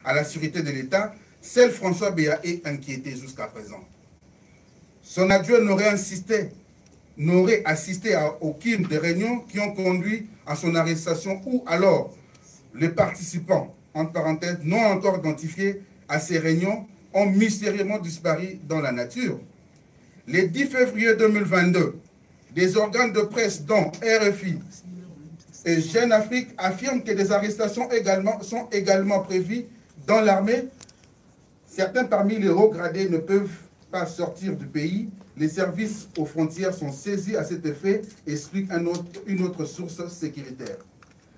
à la sécurité de l'État, seul François Béa est inquiété jusqu'à présent. Son adjoint n'aurait assisté à aucune des réunions qui ont conduit à son arrestation ou alors les participants, entre parenthèses, non encore identifiés à ces réunions, ont mystérieusement disparu dans la nature. Le 10 février 2022, des organes de presse dont RFI et Jeune Afrique affirment que des arrestations sont également prévues dans l'armée. Certains parmi les hauts gradés ne peuvent pas sortir du pays. Les services aux frontières sont saisis à cet effet, explique une autre source sécuritaire.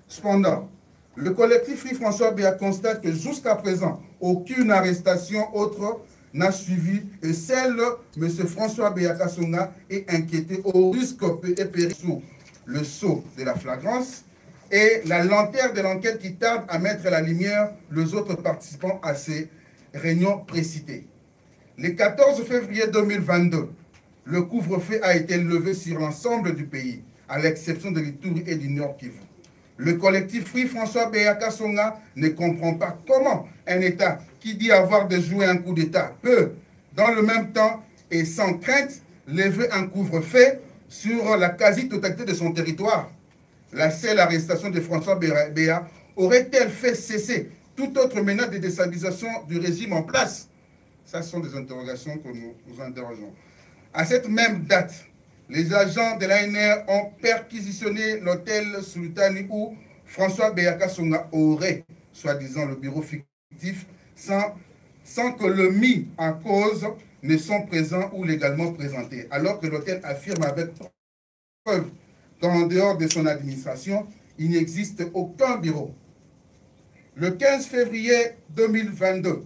Cependant, le collectif Free François Béa constate que jusqu'à présent, aucune arrestation autre n'a suivi et celle M. François Béa Kassonga est inquiété au risque et périr sous le sceau de la flagrance et la lenteur de l'enquête qui tarde à mettre à la lumière les autres participants à ces réunions précitées. Le 14 février 2022, le couvre-feu a été levé sur l'ensemble du pays, à l'exception de l'Ituri et du Nord Kivu. Le collectif Free François Béa Kassonga ne comprend pas comment un État qui dit avoir déjoué un coup d'État peut, dans le même temps et sans crainte, lever un couvre-feu sur la quasi-totalité de son territoire. La seule arrestation de François Béa aurait-elle fait cesser toute autre menace de déstabilisation du régime en place? Ça, ce sont des interrogations que nous interrogeons. À cette même date, les agents de l'ANR ont perquisitionné l'hôtel Sultani où François Béa Kassonga aurait, soi-disant, le bureau fictif, sans que le mis en cause ne sont présents ou légalement présentés, alors que l'hôtel affirme avec preuve qu'en dehors de son administration, il n'existe aucun bureau. Le 15 février 2022,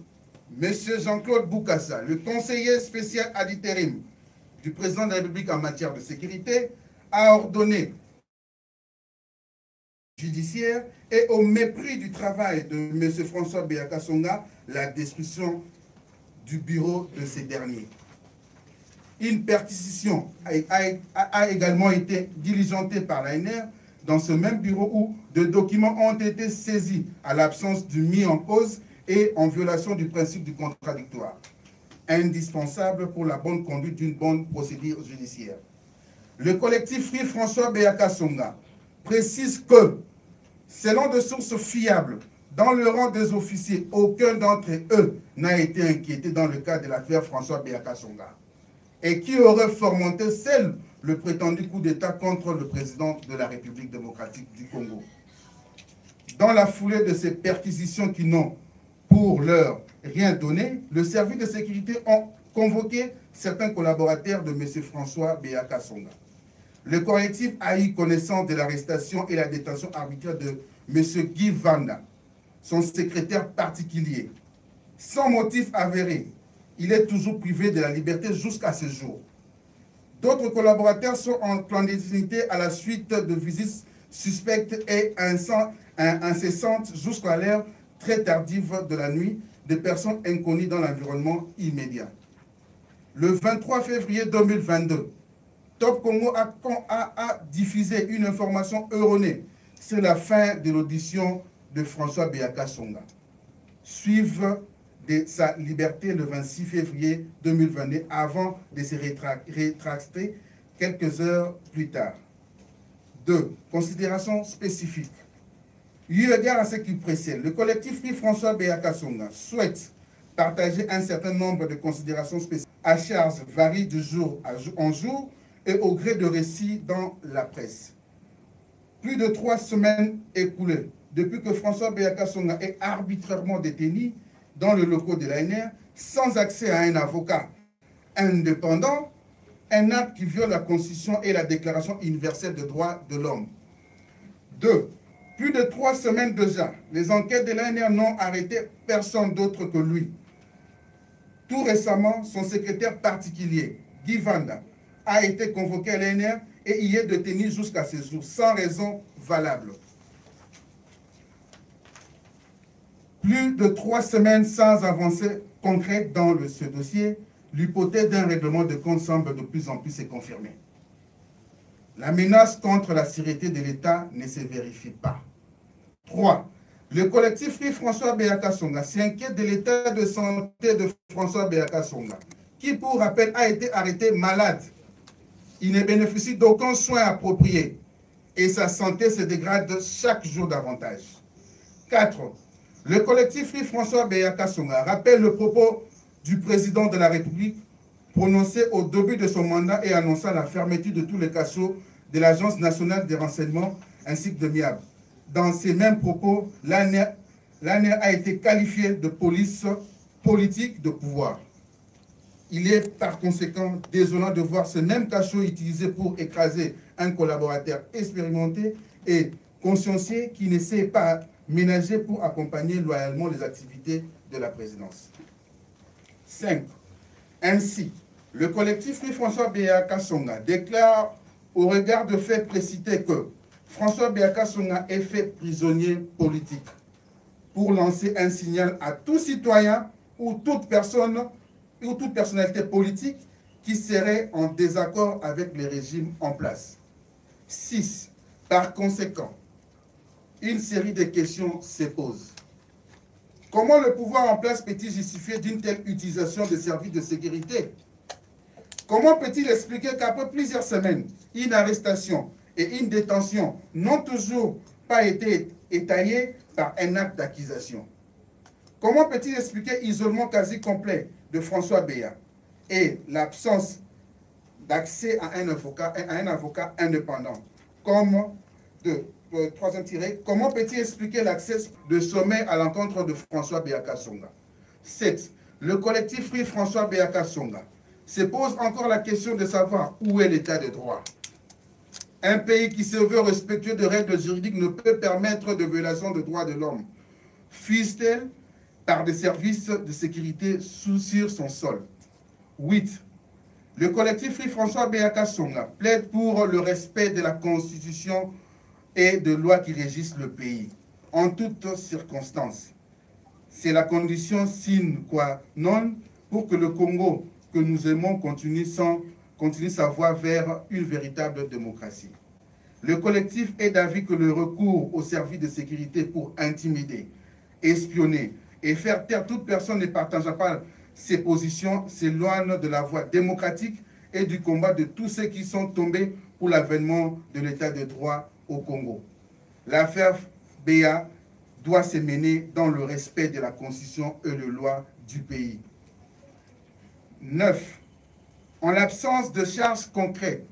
M. Jean-Claude Boukassa, le conseiller spécial ad interim du président de la République en matière de sécurité, a ordonné judiciaire et au mépris du travail de M. François Béa Kassonga, la destruction du bureau de ces derniers. Une perquisition a également été diligentée par l'ANR dans ce même bureau où des documents ont été saisis à l'absence du mis en cause et en violation du principe du contradictoire, indispensable pour la bonne conduite d'une bonne procédure judiciaire. Le collectif Free François Béa Kassonga précise que, selon des sources fiables, dans le rang des officiers, aucun d'entre eux n'a été inquiété dans le cas de l'affaire François Béa Kassonga, et qui aurait fomenté seul le prétendu coup d'État contre le président de la République démocratique du Congo. Dans la foulée de ces perquisitions qui n'ont pour l'heure rien donné, le service de sécurité a convoqué certains collaborateurs de M. François Béa Kassonga. Le collectif a eu connaissance de l'arrestation et la détention arbitraire de M. Guy Vanda, son secrétaire particulier. Sans motif avéré, il est toujours privé de la liberté jusqu'à ce jour. D'autres collaborateurs sont en clandestinité à la suite de visites suspectes et incessantes jusqu'à l'heure très tardive de la nuit de personnes inconnues dans l'environnement immédiat. Le 23 février 2022, Top Congo a diffusé une information erronée sur la fin de l'audition de François Béa Kassonga. Suivre de sa liberté le 26 février 2022 avant de se rétracter quelques heures plus tard. 2. Considérations spécifiques. Eu égard à ce qui précède, le collectif Free François Béa Kassonga souhaite partager un certain nombre de considérations spécifiques à charge varient de jour en jour et au gré de récits dans la presse. Plus de 3 semaines écoulées depuis que François Béa Kassonga est arbitrairement détenu dans le locaux de l'ANR, sans accès à un avocat indépendant, un acte qui viole la Constitution et la Déclaration universelle des droits de l'homme. 2. Plus de 3 semaines déjà, les enquêtes de l'ANR n'ont arrêté personne d'autre que lui. Tout récemment, son secrétaire particulier, Guy Vanda, a été convoqué à l'ANR et y est détenu jusqu'à ce jour, sans raison valable. Plus de 3 semaines sans avancée concrète dans ce dossier, l'hypothèse d'un règlement de compte semble de plus en plus se confirmer. La menace contre la sécurité de l'État ne se vérifie pas. 3. Le collectif Free François Béaka Songa s'inquiète de l'état de santé de François Béaka Songa, qui, pour rappel, a été arrêté malade. Il ne bénéficie d'aucun soin approprié et sa santé se dégrade chaque jour davantage. 4. Le collectif Free François Béaka Songa rappelle le propos du président de la République prononcé au début de son mandat et annonçant la fermeture de tous les cachots de l'Agence nationale des renseignements ainsi que de MIAB. Dans ces mêmes propos, l'ANER a été qualifiée de police politique de pouvoir. Il est par conséquent désolant de voir ce même cachot utilisé pour écraser un collaborateur expérimenté et consciencieux qui ne s'est pas ménagé pour accompagner loyalement les activités de la présidence. 5. Ainsi, le collectif Free François Béaka Songa déclare au regard de faits précités que François Béaka Songa est fait prisonnier politique pour lancer un signal à tout citoyen ou toute personne ou toute personnalité politique qui serait en désaccord avec les régimes en place. 6. Par conséquent, une série de questions se posent. Comment le pouvoir en place peut-il justifier d'une telle utilisation des services de sécurité? Comment peut-il expliquer qu'après plusieurs semaines, une arrestation et une détention n'ont toujours pas été étayées par un acte d'accusation? Comment peut-il expliquer l'isolement quasi complet de François Béa et l'absence d'accès à un avocat indépendant? Troisième tiré, comment peut-il expliquer l'accès de sommet à l'encontre de François Béaka Songa? 7. Le collectif Free François Béaka Songa se pose encore la question de savoir où est l'état de droit. Un pays qui se veut respectueux de règles juridiques ne peut permettre de violations de droits de l'homme, fût-elle par des services de sécurité sur son sol. 8. Le collectif Free François Béaka Songa plaide pour le respect de la Constitution et de lois qui régissent le pays, en toutes circonstances. C'est la condition sine qua non pour que le Congo que nous aimons continue sa voie vers une véritable démocratie. Le collectif est d'avis que le recours aux services de sécurité pour intimider, espionner et faire taire toute personne ne partageant pas ses positions s'éloigne de la voie démocratique et du combat de tous ceux qui sont tombés pour l'avènement de l'état de droit au Congo. L'affaire Béa doit se mener dans le respect de la Constitution et des lois du pays. 9. En l'absence de charges concrètes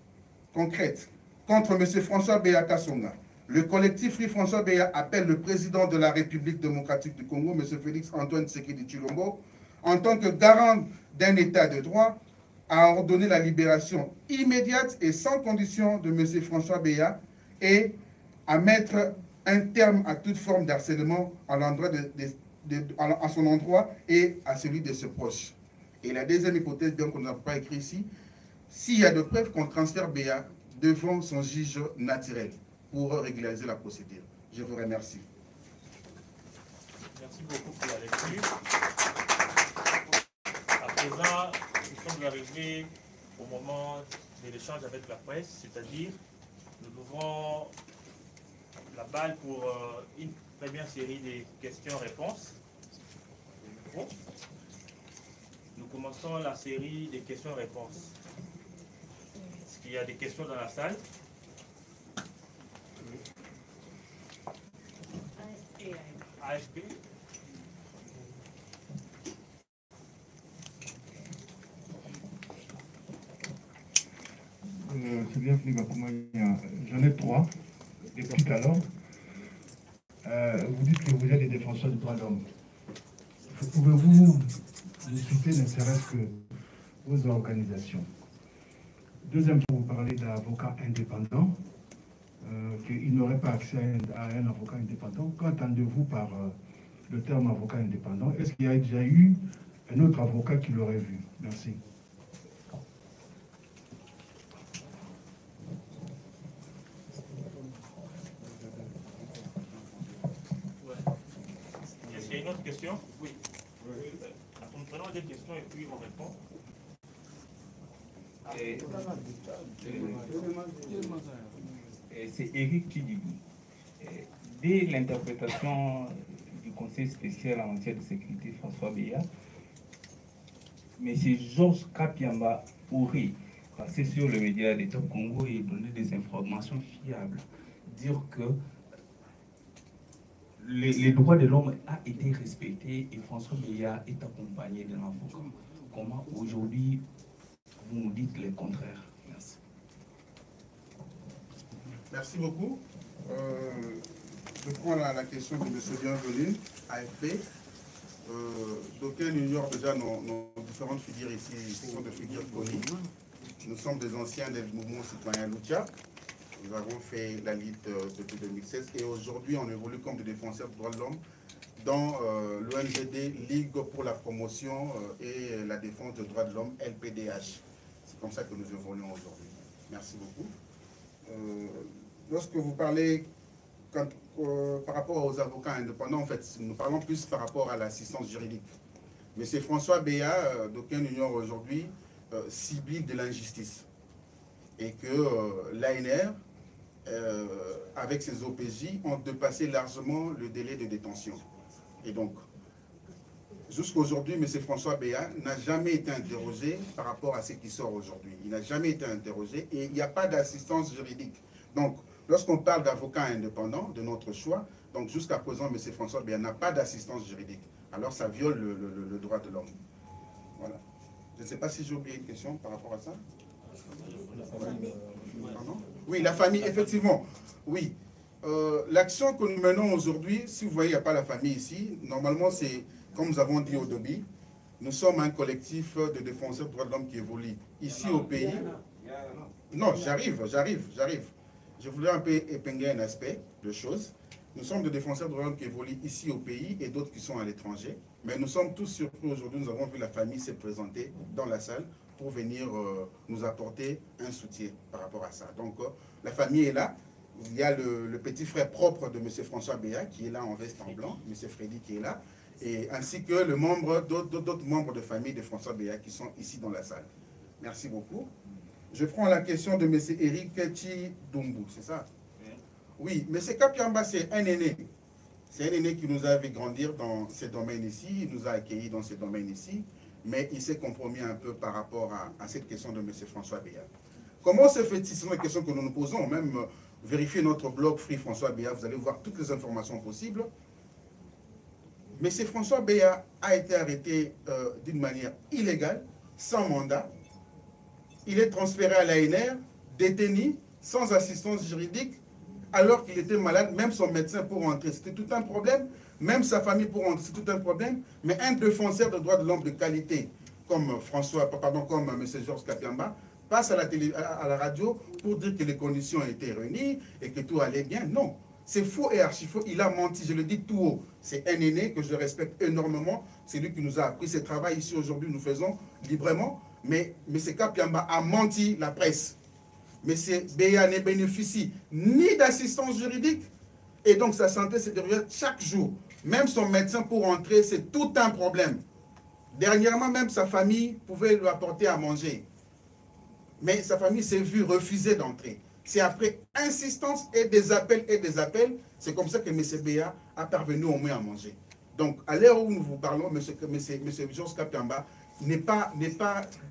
contre M. François Béaka Songa, le collectif Free François Béa appelle le président de la République démocratique du Congo, M. Félix Antoine Tshisekedi Tshilombo, en tant que garant d'un état de droit, à ordonner la libération immédiate et sans condition de M. François Béa et à mettre un terme à toute forme d'harcèlement à son endroit et à celui de ses proches. Et la deuxième hypothèse, bien qu'on n'a pas écrit ici, s'il y a de preuves qu'on transfère Béa devant son juge naturel pour régulariser la procédure. Je vous remercie. Merci beaucoup pour la lecture. À présent, nous sommes arrivés au moment de l'échange avec la presse, c'est-à-dire nous ouvrons la balle pour une première série de questions-réponses. Nous commençons la série des questions-réponses. Est-ce qu'il y a des questions dans la salle? AFP. C'est bien fini, j'en ai 3, des petits alors. Vous dites que vous êtes des défenseurs des droits de l'homme. Pouvez-vous nous citer ne serait-ce que vos organisations? Deuxième point, vous parlez d'avocats indépendants, qu'ils n'auraient pas accès à un avocat indépendant. Qu'entendez-vous par le terme avocat indépendant? Est-ce qu'il y a déjà eu un autre avocat qui l'aurait vu? Merci. Est-ce qu'il y a une autre question? Oui. Nous prenons des questions et puis on répond. C'est Eric Tidibou. Dès l'interprétation conseiller spécial en matière de sécurité, François Beya. M. Georges Kapiamba aurait passé sur le média d'État Congo et donné des informations fiables, dire que les droits de l'homme ont été respectés et François Beya est accompagné d'un avocat. Comment aujourd'hui vous nous dites le contraire? Merci. Merci beaucoup. Je prends la question de M. Bienvenu, AFP. D'aucuns ignorent déjà nos différentes figures ici, qui sont des figures connues. Nous sommes des anciens des mouvements citoyens Lucha. Nous avons fait la lutte depuis 2016 et aujourd'hui on évolue comme des défenseurs des droits de l'homme dans l'ONGD Ligue pour la promotion et la défense des droits de l'homme, LPDH. C'est comme ça que nous évoluons aujourd'hui. Merci beaucoup. Lorsque vous parlez par rapport aux avocats indépendants, en fait, nous parlons plus par rapport à l'assistance juridique. M. François Beya, d'aucuns ignorent aujourd'hui, cible de l'injustice. Et que l'ANR, avec ses OPJ, ont dépassé largement le délai de détention. Et donc, jusqu'à aujourd'hui, M. François Beya n'a jamais été interrogé par rapport à ce qui sort aujourd'hui. Il n'a jamais été interrogé et il n'y a pas d'assistance juridique. Donc, lorsqu'on parle d'avocats indépendants, de notre choix, donc jusqu'à présent, M. François Beya n'a pas d'assistance juridique. Alors, ça viole le droit de l'homme. Voilà. Je ne sais pas si j'ai oublié une question par rapport à ça. Pardon? Oui, la famille, effectivement. Oui. L'action que nous menons aujourd'hui, si vous voyez, il n'y a pas la famille ici. Normalement, c'est, comme nous avons dit au début, nous sommes un collectif de défenseurs des droits de l'homme qui évolue ici au pays. Non, j'arrive. Je voulais un peu épingler un aspect de choses. Nous sommes des défenseurs de droits de l'homme qui évoluent ici au pays et d'autres qui sont à l'étranger. Mais nous sommes tous surpris aujourd'hui. Nous avons vu la famille se présenter dans la salle pour venir nous apporter un soutien par rapport à ça. Donc, la famille est là. Il y a le petit frère propre de M. François Beya qui est là en veste en blanc, M. Freddy qui est là, et ainsi que d'autres membres de famille de François Beya qui sont ici dans la salle. Merci beaucoup. Je prends la question de M. Eric Chidumbu, c'est ça? Oui, M. Kapiamba, c'est un aîné. C'est un aîné qui nous a fait grandir dans ces domaines ici, il nous a accueillis dans ces domaines ici, mais il s'est compromis un peu par rapport à cette question de M. François Beya. Comment se fait-il? Ce sont des questions que nous nous posons, même vérifiez notre blog Free François Beya, vous allez voir toutes les informations possibles. M. François Beya a été arrêté d'une manière illégale, sans mandat. Il est transféré à l'ANR, détenu, sans assistance juridique, alors qu'il était malade, même son médecin pour entrer, c'était tout un problème, même sa famille pour entrer, c'est tout un problème, mais un défenseur de droits de l'homme de qualité, comme comme M. Georges Kapiamba, passe à la radio pour dire que les conditions étaient réunies et que tout allait bien. Non, c'est faux et archi faux, il a menti, je le dis tout haut. C'est un aîné que je respecte énormément, c'est lui qui nous a appris ce travail ici aujourd'hui, nous faisons librement, mais M. Kapiamba a menti la presse. M. Beya ne bénéficie ni d'assistance juridique, et donc sa santé se détériore chaque jour. Même son médecin pour entrer, c'est tout un problème. Dernièrement, même sa famille pouvait lui apporter à manger. Mais sa famille s'est vue refuser d'entrer. C'est après insistance et des appels, c'est comme ça que M. Beya a parvenu au moins à manger. Donc, à l'heure où nous vous parlons, M. Georges Kapiamba n'est pas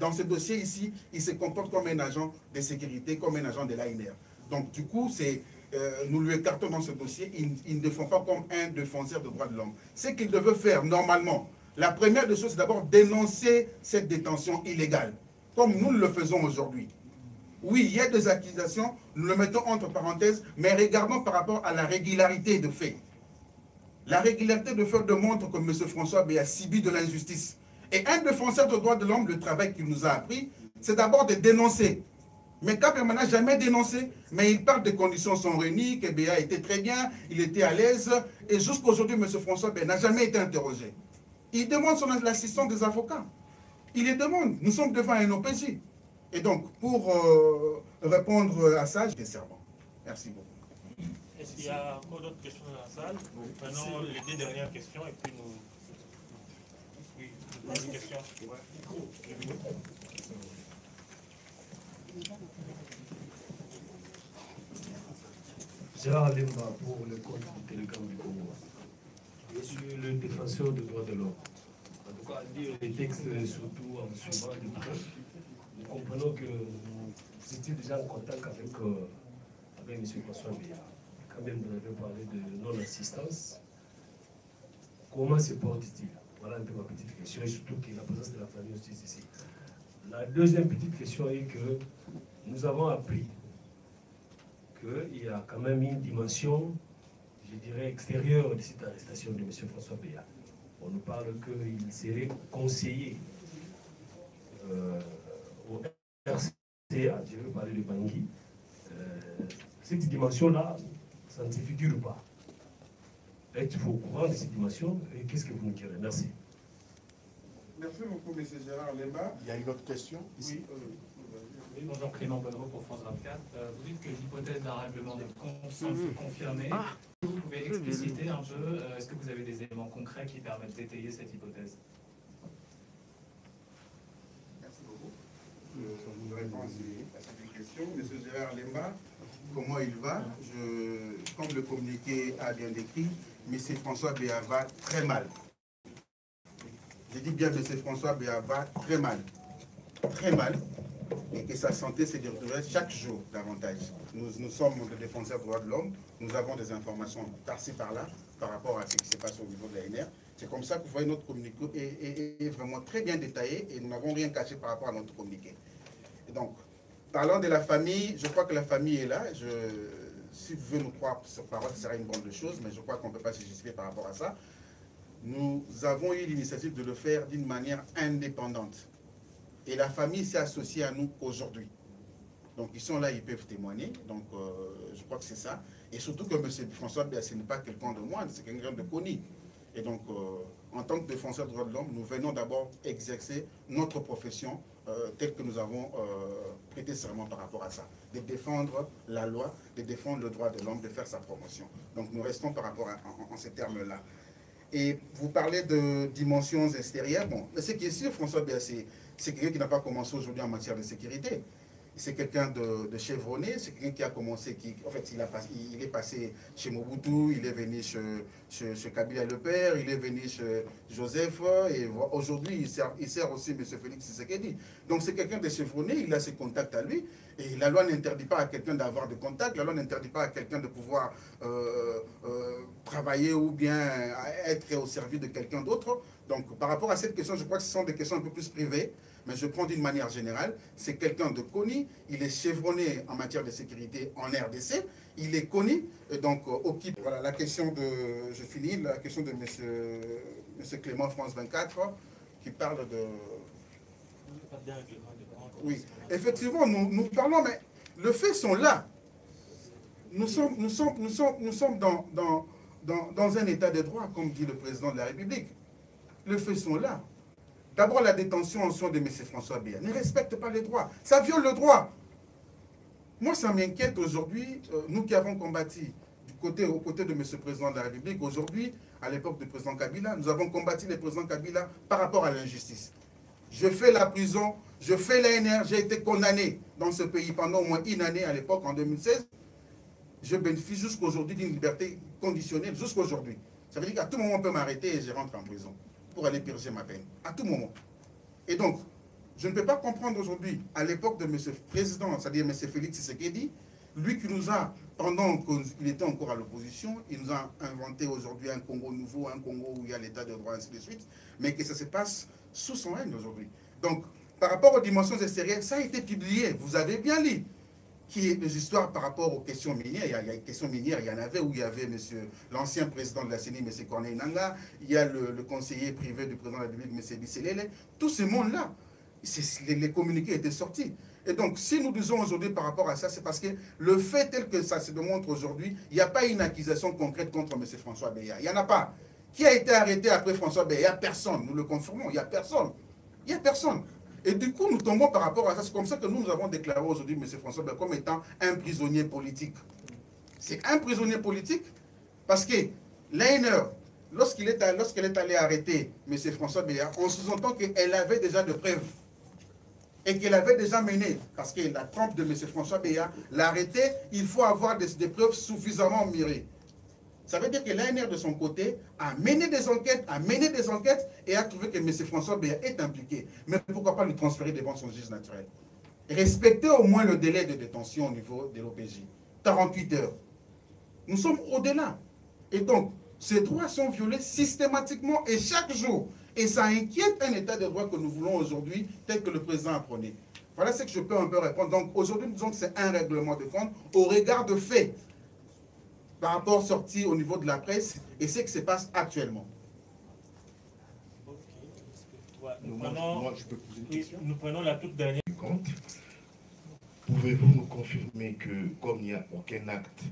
dans ce dossier ici, il se comporte comme un agent de sécurité, comme un agent de l'ANR. Donc, du coup, nous lui écartons dans ce dossier, il ne défend pas comme un défenseur de droits de l'homme. Ce qu'il devait faire, normalement, la première des choses, c'est d'abord dénoncer cette détention illégale, comme nous le faisons aujourd'hui. Oui, il y a des accusations, nous le mettons entre parenthèses, mais regardons par rapport à la régularité de fait. La régularité de fait démontre que M. François Beya subit de l'injustice. Et un défenseur de droits de l'homme, le travail qu'il nous a appris, c'est d'abord de dénoncer. Mais Kapiamba n'a jamais dénoncé, mais il parle des conditions sont réunies, que Beya était très bien, il était à l'aise, et jusqu'à aujourd'hui, M. François Beya n'a jamais été interrogé. Il demande l'assistance des avocats. Il les demande. Nous sommes devant un OPJ. Et donc, pour répondre à ça, j'ai servant. Merci beaucoup. Est-ce qu'il y a encore d'autres questions dans la salle? Prenons les deux dernières questions et puis nous... Oui, une question. Gérard Lemba pour le compte du Télécom du Congo. Je suis le défenseur des droits de l'homme. En tout cas, lire les textes, surtout en suivant de près, nous comprenons que vous étiez déjà en contact avec M. François Béa. Quand même, vous avez parlé de non-assistance. Comment se porte-t-il? Voilà un peu ma petite question, et surtout que la présence de la famille aussi ici. La deuxième petite question est que nous avons appris qu'il y a quand même une dimension, je dirais, extérieure de cette arrestation de M. François Béa. On nous parle qu'il serait conseiller au RCA, je veux parler de Bangui. Cette dimension-là, ça ne se figure pas. Êtes-vous au courant de cette dimension et qu'est-ce que vous nous direz? Merci. Merci beaucoup, M. Gérard Lemba. Il y a une autre question ici. Oui, bonjour, Clément Bonneau pour France 24. Vous dites que l'hypothèse d'un règlement de compte semble confirmée. Vous pouvez expliciter un peu, est-ce que vous avez des éléments concrets qui permettent d'étayer cette hypothèse? Merci beaucoup. Je réponds à cette question. M. Gérard Lemba, comment il va? Comme le communiqué a bien décrit, M. François Béa va très mal. Je dis bien M. François Béa va très mal. Très mal. Et que sa santé se détériorerait chaque jour davantage. Nous sommes des défenseurs des droits de l'homme. Nous avons des informations par-ci par-là par rapport à ce qui se passe au niveau de l'ANR. C'est comme ça que vous voyez notre communiqué est vraiment très bien détaillé et nous n'avons rien caché par rapport à notre communiqué. Et donc, parlant de la famille, je crois que la famille est là. Si vous voulez nous croire sur parole, ce sera une bonne chose, mais je crois qu'on ne peut pas se justifier par rapport à ça. Nous avons eu l'initiative de le faire d'une manière indépendante. Et la famille s'est associée à nous aujourd'hui. Donc ils sont là, ils peuvent témoigner. Donc je crois que c'est ça. Et surtout que M. François Béa, ce n'est pas quelqu'un de moindre, c'est quelqu'un de connu. Et donc en tant que défenseur des droits de l'homme, nous venons d'abord exercer notre profession telle que nous avons prêté serment par rapport à ça. De défendre la loi, de défendre le droit de l'homme, de faire sa promotion. Donc nous restons par rapport en ces termes-là. Et vous parlez de dimensions extérieures. Bon, mais ce qui est sûr, François Béa, c'est quelqu'un qui n'a pas commencé aujourd'hui en matière de sécurité. C'est quelqu'un de chevronné, c'est quelqu'un qui a commencé, en fait, il est passé chez Mobutu, il est venu chez Kabila le père, il est venu chez Joseph, et aujourd'hui, il sert aussi M. Félix Tshisekedi. Donc c'est quelqu'un de chevronné, il a ses contacts à lui, et la loi n'interdit pas à quelqu'un d'avoir des contacts, la loi n'interdit pas à quelqu'un de pouvoir travailler ou bien être au service de quelqu'un d'autre. Donc par rapport à cette question, je crois que ce sont des questions un peu plus privées, mais je prends d'une manière générale. C'est quelqu'un de connu, il est chevronné en matière de sécurité en RDC, il est connu, et donc occupe. Voilà la question de, je finis, la question de M. Clément France 24, qui parle de... Oui, effectivement, nous parlons, mais les faits sont là. Nous sommes dans un état de droit, comme dit le président de la République. Les faits sont là. D'abord, la détention en soins de M. François Béa ne respecte pas les droits. Ça viole le droit. Moi, ça m'inquiète aujourd'hui, nous qui avons combattu aux côtés de M. le Président de la République, aujourd'hui, à l'époque du président Kabila, nous avons combattu le président Kabila par rapport à l'injustice. Je fais la prison, je fais l'ANR, j'ai été condamné dans ce pays pendant au moins une année à l'époque, en 2016. Je bénéficie jusqu'à aujourd'hui d'une liberté conditionnelle, jusqu'à aujourd'hui. Ça veut dire qu'à tout moment, on peut m'arrêter et je rentre en prison pour aller purger ma peine, à tout moment. Et donc, je ne peux pas comprendre aujourd'hui, à l'époque de M. le Président, c'est-à-dire M. Félix Tshisekedi, lui qui nous a, pendant qu'il était encore à l'opposition, il nous a inventé aujourd'hui un Congo nouveau, un Congo où il y a l'état de droit, ainsi de suite, mais que ça se passe sous son règne aujourd'hui. Donc, par rapport aux dimensions extérieures, ça a été publié, vous avez bien lu, qui est des histoires par rapport aux questions minières. Il y a des questions minières, il y en avait où il y avait l'ancien président de la CENI, M. Corneille Nangaa, il y a le conseiller privé du président de la République, M. Bisselele. Tout ce monde-là, les communiqués étaient sortis. Et donc, si nous disons aujourd'hui par rapport à ça, c'est parce que le fait tel que ça se démontre aujourd'hui, il n'y a pas une accusation concrète contre M. François Béa. Il n'y en a pas. Qui a été arrêté après François Béa? Il n'y a personne. Nous le confirmons, il n'y a personne. Il n'y a personne. Et du coup, nous tombons par rapport à ça. C'est comme ça que nous avons déclaré aujourd'hui M. François Béa comme étant un prisonnier politique. C'est un prisonnier politique parce que l'ANR, lorsqu'elle est allée arrêter M. François Béa, on sous-entend qu'elle avait déjà de preuves et qu'elle avait déjà mené, parce que la trompe de M. François Béa, l'arrêter, il faut avoir des preuves suffisamment mûries. Ça veut dire que l'ANR, de son côté, a mené des enquêtes, et a trouvé que M. François Béa est impliqué. Mais pourquoi pas lui transférer devant son juge naturel? Respecter au moins le délai de détention au niveau de l'OPJ. 48 heures. Nous sommes au-delà. Et donc, ces droits sont violés systématiquement et chaque jour. Et ça inquiète un état de droit que nous voulons aujourd'hui, tel que le président a prôné. Voilà ce que je peux un peu répondre. Donc, aujourd'hui, nous disons que c'est un règlement de compte au regard de faits par rapport sorti au niveau de la presse et ce qui se passe actuellement. Nous prenons la toute dernière. Pouvez-vous nous confirmer que, comme il n'y a aucun acte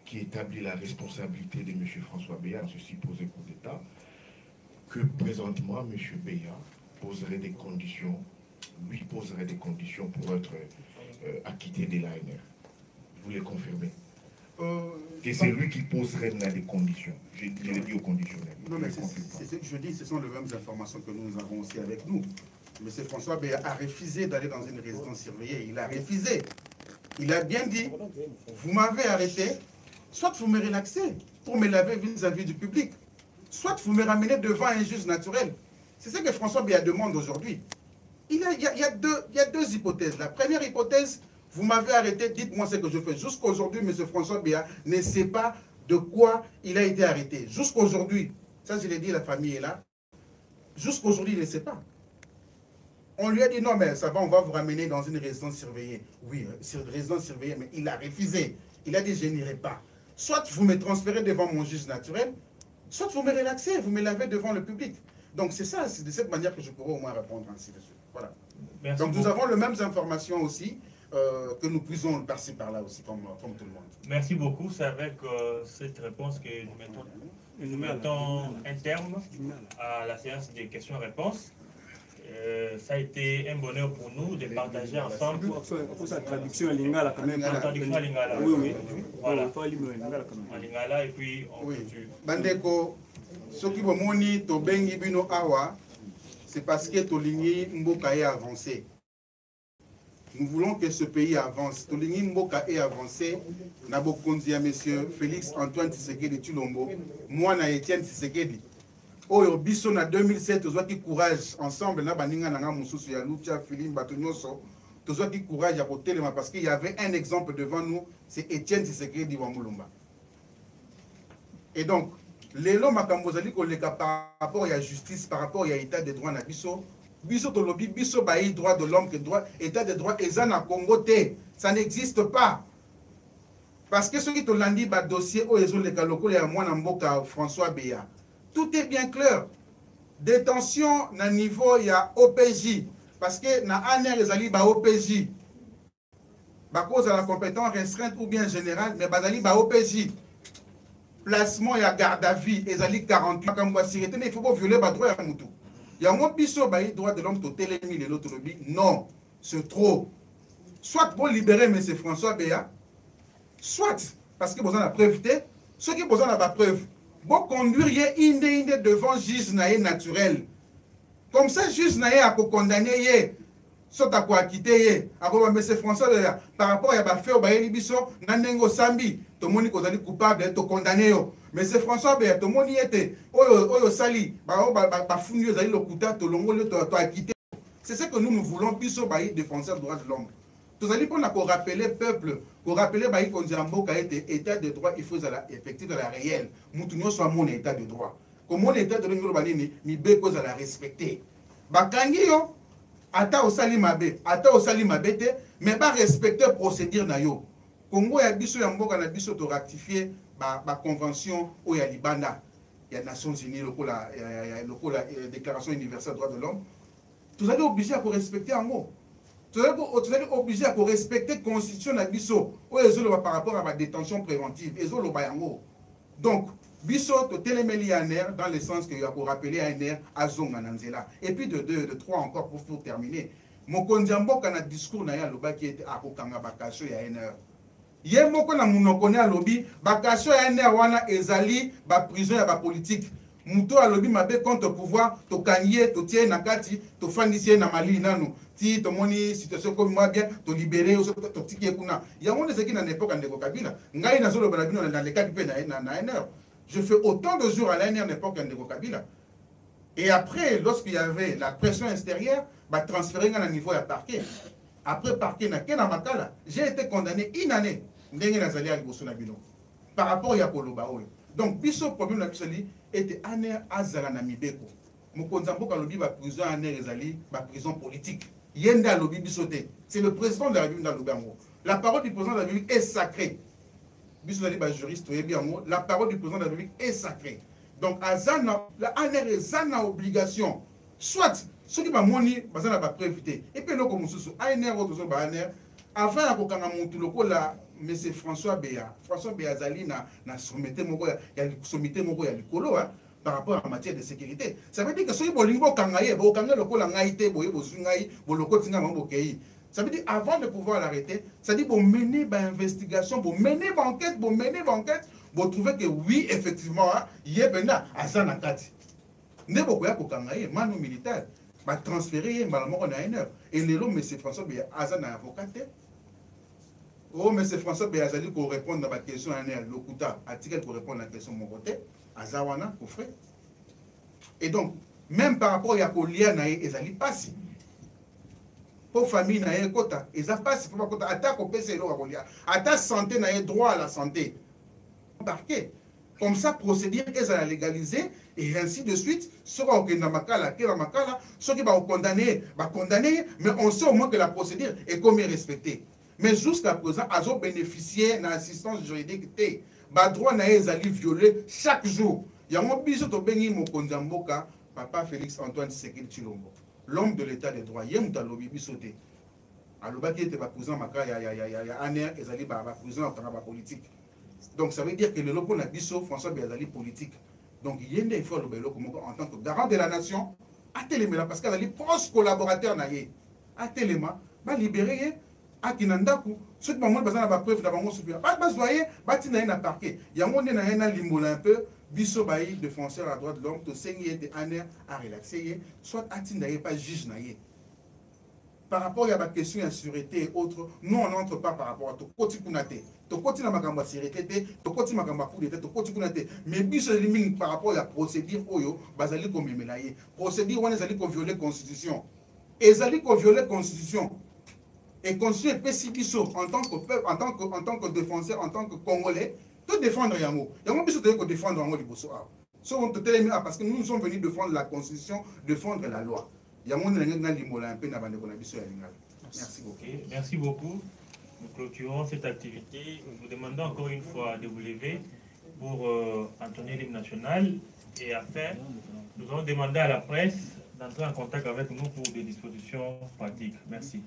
qui établit la responsabilité de M. François Béa, ceci posé coup d'État, que présentement M. Béa poserait des conditions, lui poserait des conditions pour être acquitté de l'ANR? Vous les confirmez? Que c'est lui qui poserait des conditions. Je l'ai dit au conditionnel. Non, mais c'est ce que je dis, ce sont les mêmes informations que nous avons aussi avec nous. M. François Béa a refusé d'aller dans une résidence surveillée. Il a refusé. Il a bien dit, vous m'avez arrêté, soit vous me relaxez pour me laver vis-à-vis du public, soit vous me ramenez devant un juge naturel. C'est ce que François Béa demande aujourd'hui. Il y a deux hypothèses. La première hypothèse, vous m'avez arrêté, dites-moi ce que je fais. Jusqu'aujourd'hui, M. François Béa ne sait pas de quoi il a été arrêté. Jusqu'aujourd'hui, ça je l'ai dit, la famille est là. Jusqu'aujourd'hui, il ne sait pas. On lui a dit, non, mais ça va, on va vous ramener dans une résidence surveillée. Oui, c'est une résidence surveillée, mais il a refusé. Il a dit, je n'irai pas. Soit vous me transférez devant mon juge naturel, soit vous me relaxez, vous me lavez devant le public. Donc c'est ça, c'est de cette manière que je pourrais au moins répondre ainsi de suite. Voilà. Merci donc beaucoup. nous avons les mêmes informations aussi, que nous puissions le passer par là aussi, comme tout le monde. Merci beaucoup. C'est avec cette réponse que nous mettons un terme à la séance des questions-réponses. Ça a été un bonheur pour nous de partager ensemble. Pour sa traduction en lingala quand même. La traduction en lingala. Oui, oui. Voilà. En lingala et puis on continue. Bandeko, ce qui vous moni to bengi bino awa, c'est parce que Tolingi Mboka est avancé. Nous voulons que ce pays avance. Tolingi Mboka est avancé. Nabokonzi à monsieur Félix Antoine Tshisekedi Tshilombo, moi na Etienne Tshisekedi. Oyo biso na 2007 tozwaki courage ensemble na baninga nanga mususu ya Lucha Philippe Batonyoso tozwaki courage à kotelema parce qu'il y avait un exemple devant nous, c'est Etienne Tshisekedi wa Mulumba. Et donc lelo makambo zali koleka par rapport à la justice, par rapport à l'état de droit na biso tolobi biso bayi droit de l'homme que droit état de droit eza na Congo te, ça n'existe pas. Parce que ceux qui tolandi ba dossier o ezo leka lokola ya mwana mboka François Béa. Tout est bien clair. Détention na niveau ya OPJ. Parce que na ANR ezali ba OPJ. Ba cause à la compétence restreinte ou bien générale, mais bazali ba OPJ. Placement ya garde à vue ezali 48. Makambo ya sécurité, mais il faut pas violer ba droit ya mutu. Ya mo biso ba droit de l'homme to telemi le l'autre lobby. Non, c'est trop. Soit pour libérer M. François Béa, soit parce que besoin la preuve, ceux qui besoin la preuve. Bon conduire inde devant juge naé naturel. Comme ça, juge naé a condamné yé. Soit à quoi quitter à quoi M. François par rapport à ba fait au baye libiso nanengo sambi to moni ko zali coupable to condamné yo. M. François Béa to moni était oyo sali ba funi yo zali lokuta to longolo to quitter. C'est ce que nous voulons biso baye défenseur des droits de l'homme. Tous allez pour rappeler peuple, pour rappeler baï kondiambo ka état de droit, il faut effectif de la réelle. Moutounio soit mon état de droit. Comme mon état de droit balini, mi be cause à la respecter. Bakangi yo, ata osali mabe te, mais pas respecter procédure na yo. Congo ya biso ya mboka na biso to ratifier ba convention o ya libanda, ya Nations Unies lokola déclaration universelle des droits de l'homme. Tous allez obligés à respecter un mot. Vous êtes obligé à respecter la constitution de Bisso par rapport à la détention préventive. Donc, Bisso, dans le sens qu'il y a pour rappeler ANR à Zongananzela. Et puis de trois encore pour terminer. Mon kondiambo quand un discours na ya loba qui était à Kokanga Bakasho ya ANR. Yé moko na munokone à lobby Bakasho ya ANR wana ezali ba prison ya ba politique. Muto a lobby mabe contre pouvoir to kanye to tie na kati to fandisie na mali nanu. Si to moni situation comme moi bien to libérer to tiki kuna ya moni ce qui na n'époque ndeko Kabila ngai na zolo banabino na le cas pe na NR Je fais autant de jours à l'ANR à l'époque qu'Andeko Kabila. Et après, lorsqu'il y avait la pression extérieure, bah, transférer à un niveau à parquet. Après parquet, j'ai été condamné une année par rapport à Yakoloba. Donc, le problème de la était ANR Azala Namibeko. Mokonzamboka lobi ba prison ANR ezali ba prison politique. Yenda lobi bisote. C'est le président de la République dans l'Obango. La parole du président de la République est sacrée. Bisozali ba juriste la parole du président de la République est sacrée. Donc Azana, la ANR est une obligation. Soit ceux qui va moni bazana ba prévité. Et puis loko mususu ANR auto ba ANR avant ya kokanga muntu lokola monsieur François Béa. François Béa zali na sommité moko ya sommité moko ya likolo par rapport en matière de sécurité. Ça veut dire que ceux qui bolingo kangaye, bo kanga lokola ngaite boye bozungai, bo loko tinga mambo kei. Ça veut dire avant de pouvoir l'arrêter, ça dit bon mener une investigation, bon mener une enquête, bon trouver que oui effectivement il y a bena azana kati. Ne bokoya ko kangaye manu militaire, ba transférer malalement on a une heure. Et les lots monsieur François Béa azana avocat. Oh monsieur François Béa azali ko répondre à la question en lokuta, article pour répondre à la question mon côté. Azawana, coffret. Et donc, même par rapport à Yakolia, ils allaient passer. Pour famille, ils allaient passer. Pour la attaque au PC, attaque santé, ils droit à la santé. Embarqué. Comme ça, procédure, ils allaient légaliser, et ainsi de suite. Ceux qui vont condamner, mais on sait au moins que la procédure est comme respectée. Mais jusqu'à présent, ils ont bénéficié d'une assistance juridique. Ba droit na ezali violé chaque jour. Il y a mon biso to bengi mokonza mboka papa Félix Antoine Tshisekedi Tshilombo. L'homme de l'état des droits. Yem talobi bisoté. Aloba qui était pas président maka ya ANR ezali ba président en politique. Donc ça veut dire que le lopo na biso François Béazali politique. Donc yende il faut le belo en tant que garant de la nation à téléma parce qu'elle est proche collaborateur na yé. À téléma ba libérer Akinandaku, ceux qui m'ont dit que preuve d'abord suffisant. Pas besoin, batina na parquet. Yango na limbola un peu, biso baï défenseur à droite de l'homme, to saigner de aner à relaxer, soit atinda pas juge na yé. Par rapport à la question de sécurité et autres, nous on n'entre pas par rapport à tout côté kunate. To côté na makamba sécurité, to côté makamba coup d'état, to côté kunate. Mais biso liming par rapport à la procédure oyo, bazali ko memelaye. Procédure on ezali ko violer constitution. Ezali ko violer constitution. Et construire Pessibiso en tant que peuple, en tant que défenseur, en tant que Congolais, de défendre Yango. Yango Biso de défendre Yango Liboso. Parce que nous sommes venus défendre la Constitution, défendre la loi. Yango Merci beaucoup. Merci beaucoup. Nous clôturons cette activité. Nous vous demandons encore une fois de vous lever pour entonner l'hymne national. Et enfin, nous allons demander à la presse d'entrer en contact avec nous pour des dispositions pratiques. Merci.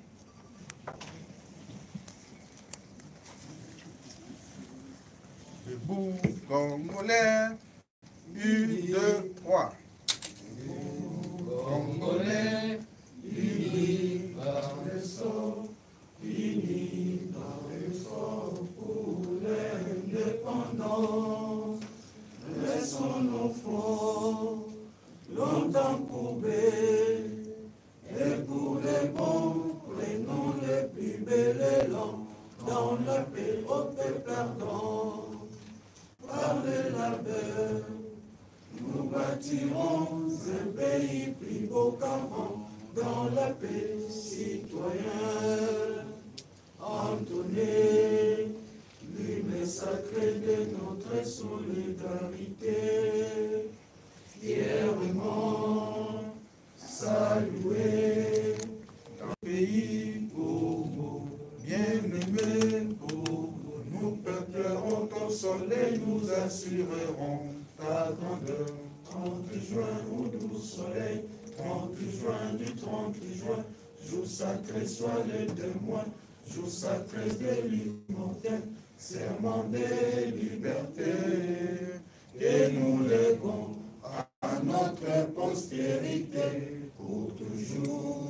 Debout, Congolais, 1, 2, 3. Congolais, unis par le sang, unis par le sang pour l'indépendance. Laissons nos fronts longtemps courbés, et pour les bons, prenons les plus belles élans dans la paix au peuple ardent. Par le labeur, nous bâtirons un pays plus beau qu'avant, dans la paix citoyenne. Entonner l'hymne sacré de notre solidarité, fièrement saluer un pays Congo, bien-aimé Congo. Nous peuplerons ton soleil, nous assurerons ta grandeur. 30 juin, au doux soleil, 30 juin, du 30 juin, jour sacré soit le 2 mois, jour sacré de l'immortel, serment de liberté, que nous léguons à notre postérité pour toujours.